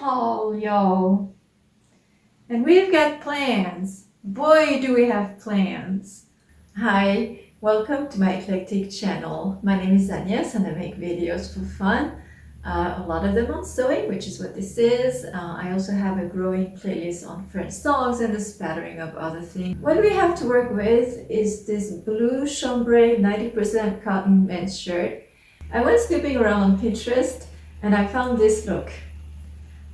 haul, y'all. And we've got plans. Boy, do we have plans. Hi, welcome to my eclectic channel. My name is Agnes and I make videos for fun. A lot of them on sewing, which is what this is. I also have a growing playlist on French songs and a spattering of other things. What we have to work with is this blue chambray 90% cotton men's shirt. I went snooping around on Pinterest and I found this look.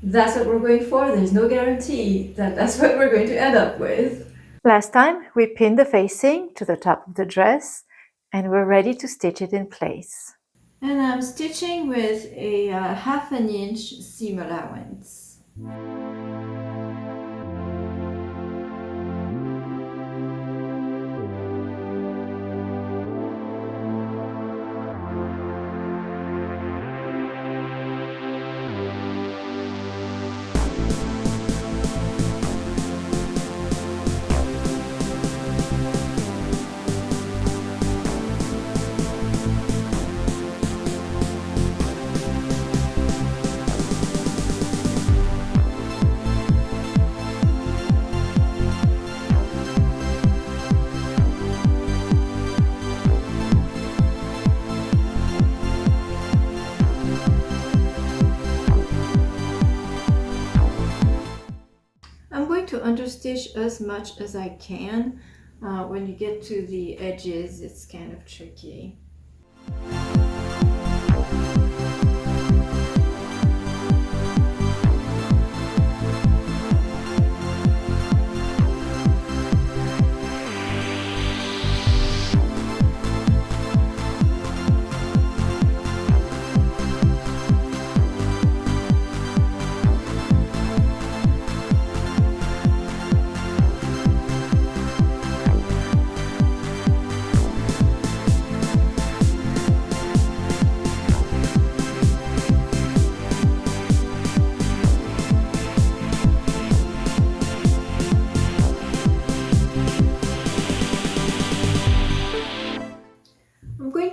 That's what we're going for. There's no guarantee that that's what we're going to end up with. Last time we pinned the facing to the top of the dress and we're ready to stitch it in place. And I'm stitching with a 1/2 inch seam allowance. I'm going to understitch as much as I can. When you get to the edges, it's kind of tricky.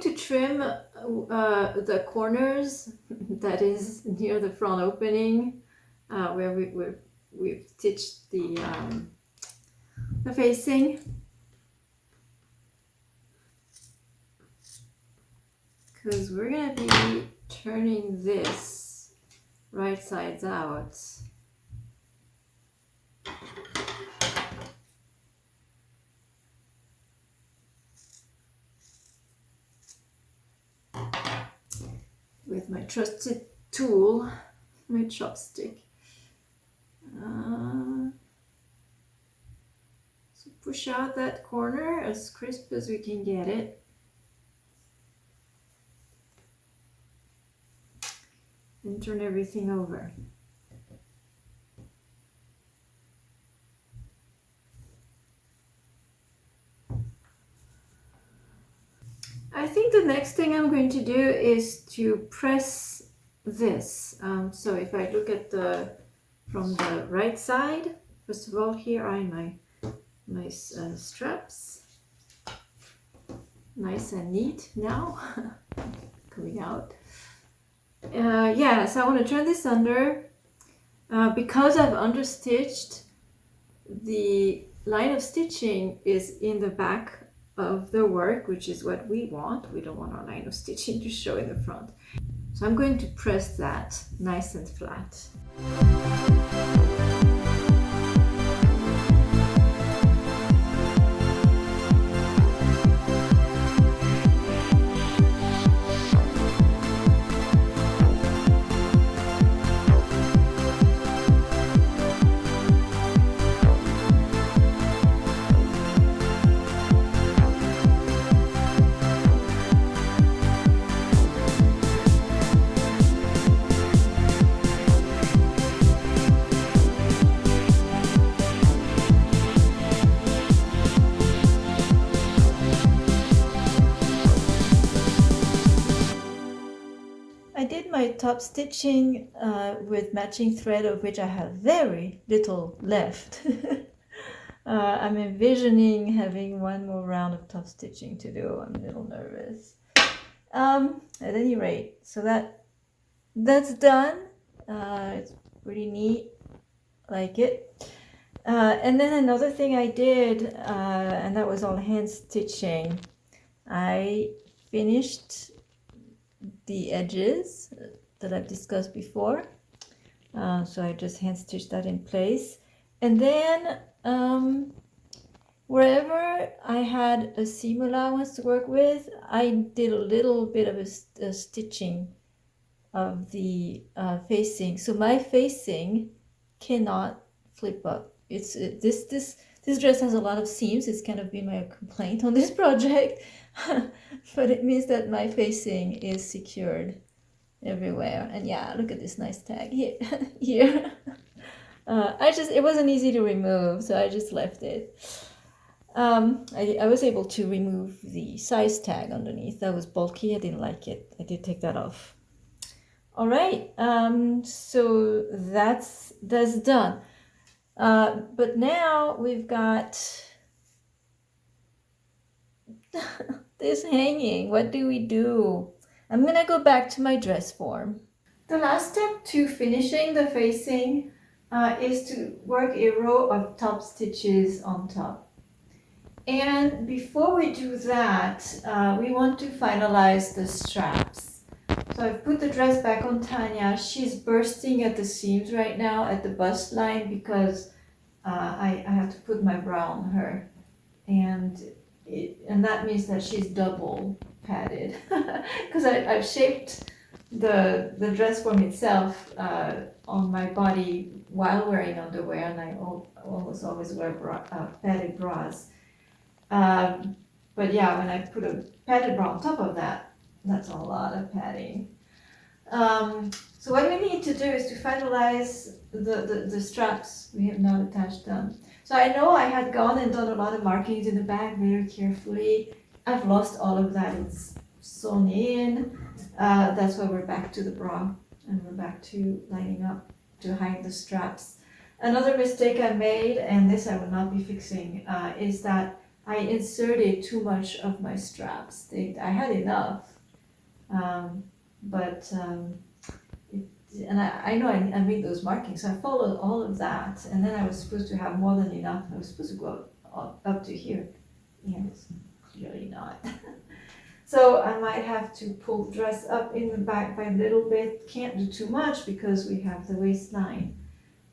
To trim the corners that is near the front opening where we've stitched the facing, because we're gonna be turning this right sides out. With my trusted tool, my chopstick. So push out that corner as crisp as we can get it. And turn everything over. I think the next thing I'm going to do is to press this. So if I look at from the right side, first of all, here are my nice straps. Nice and neat now, coming out. Yeah, so I want to turn this under. Because I've understitched, the line of stitching is in the back of the work, which is what we want. We don't want our line of stitching to show in the front. So I'm going to press that nice and flat. I did my top stitching with matching thread, of which I have very little left. I'm envisioning having one more round of top stitching to do. I'm a little nervous. At any rate, so that's done. It's pretty neat, like it. And then another thing I did, and that was all hand stitching. I finished the edges that I've discussed before. So I just hand stitched that in place. And then wherever I had a seam allowance to work with, I did a little bit of a stitching of the facing. So my facing cannot flip up. This dress has a lot of seams. It's kind of been my complaint on this project, but it means that my facing is secured everywhere. And yeah, look at this nice tag here. Here. It wasn't easy to remove, so I just left it. I was able to remove the size tag underneath. That was bulky. I didn't like it. I did take that off. All right. So that's done. But now we've got this hanging. What do we do? I'm gonna go back to my dress form. The last step to finishing the facing is to work a row of top stitches on top. And before we do that, we want to finalize the straps. So I've put the dress back on Tanya. She's bursting at the seams right now at the bust line because I have to put my bra on her. And that means that she's double padded because I've shaped the dress form itself on my body while wearing underwear, and I almost always wear padded bras. But yeah, when I put a padded bra on top of that, that's a lot of padding. So what we need to do is to finalize the straps. We have not attached them. So I know I had gone and done a lot of markings in the back very carefully. I've lost all of that. It's sewn in. That's why we're back to the bra and we're back to lining up to hide the straps. Another mistake I made, and this I will not be fixing, is that I inserted too much of my straps. I had enough, and I know I made those markings, so I followed all of that, and then I was supposed to have more than enough. I was supposed to go up to here, and it's clearly not. So I might have to pull the dress up in the back by a little bit. Can't do too much because we have the waistline,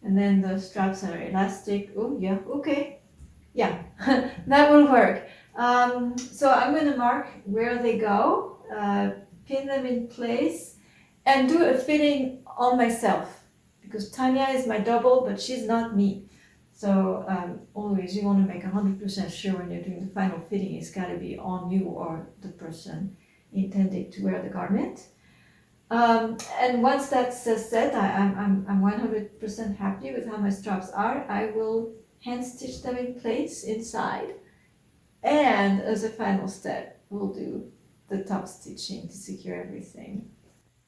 and then the straps are elastic. Oh yeah, okay. Yeah, that will work. So I'm going to mark where they go, pin them in place, and do a fitting on myself because Tanya is my double, but she's not me. So always you want to make 100% sure when you're doing the final fitting, it's got to be on you or the person intended to wear the garment. And once that's set, I'm 100% happy with how my straps are. I will hand stitch them in place inside, and as a final step we'll do the top stitching to secure everything.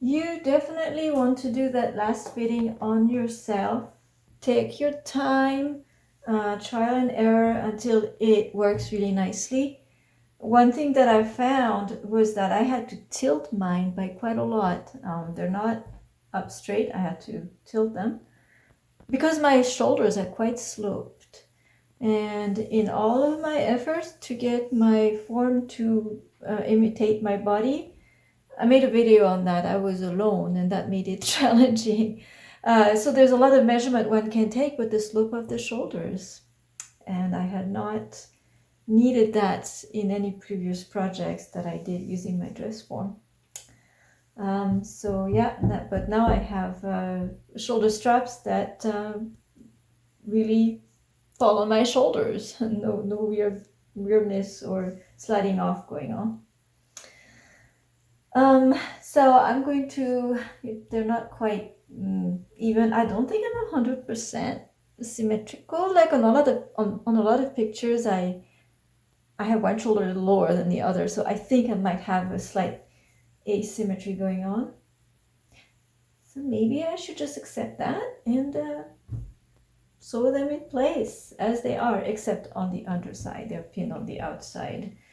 You definitely want to do that last fitting on yourself. Take your time, trial and error until it works really nicely. One thing that I found was that I had to tilt mine by quite a lot. They're not up straight. I had to tilt them because my shoulders are quite sloped. And in all of my efforts to get my form to imitate my body, I made a video on that. I was alone and that made it challenging. So there's a lot of measurement one can take with the slope of the shoulders. And I had not needed that in any previous projects that I did using my dress form. So yeah, but now I have shoulder straps that really follow my shoulders. No weirdness or sliding off going on. So I'm going to, they're not quite even. I don't think I'm 100% symmetrical. Like on a lot of pictures, I have one shoulder lower than the other, so I think I might have a slight asymmetry going on. So maybe I should just accept that and sew them in place as they are, except on the underside. They're pinned on the outside.